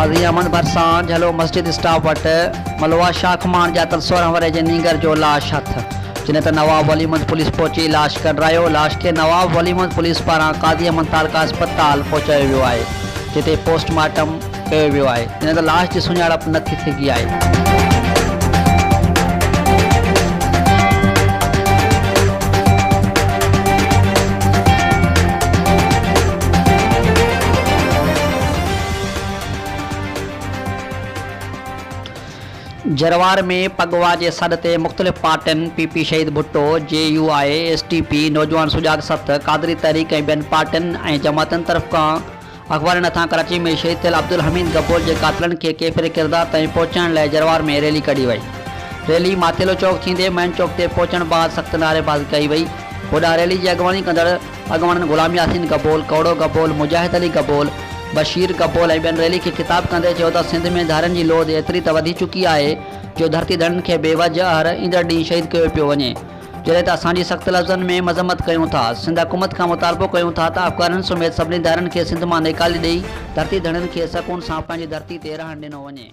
काज़ी अहमद भरसां झलो मस्जिद स्टाफ वटि मलवा शाह खमान जातल 16 वरे जे नींगर जो लाश हथ जिन ते नवाब वली मोहम्मद पुलिस पहुची लाश कढायो। लाश के नवाब वली मोहम्मद पुलिस पारां काज़ी अहमद तालका अस्पताल पहुचायो वियो आहे जिते पोस्टमार्टम कयो वियो आहे। जिन ते लाश जी सुञाणप न थी सघी आहे। जरवार में पगवा के सॾ ते मुख़्तलिफ़ पार्टियुनि पीपी शहीद भुट्टो JUI STP नौजवान सुजाग सत कादरी तहरीक ऐं ॿियनि पार्टियुनि ऐं जमातनि तरफ़ खां अख़बार नथां कराची में शहीद थियल अब्दुल हमीद गबोल के कातलनि के कैफ़िर किरदार ताईं पहुचण लाइ जरवार में रैली कढी वई। रैली माथेलो चौक थींदे मैन चौक ते पहुचण बाद सख़्त नारेबाज़ी कई वई। होॾां रैली जी अॻुवाणी कंदड़ अॻुवाणनि गुलाम यासीन गबोल, कौड़ो गबोल, मुजाहिद अली गबोल, बशीर गबोल ऐं ॿियनि रैली के खिताब कंदे चयो त सिंध में धारनि जी लोध एतिरी त वधी चुकी आहे जो धरती धड़नि खे बेवजह हर ईंदड़ ॾींहुं शहीद कयो पियो वञे। जॾहिं त असांजी सख़्त लफ़्ज़नि में मज़म्मत कयूं था। सिंध हुकूमत खां मुतालबो कयूं था त अफ़गाननि समेत सभिनी धारनि खे सिंध मां निकाले ॾेई धरती धड़नि खे सकून सां पंहिंजी धरती ते रहण ॾिनो वञे।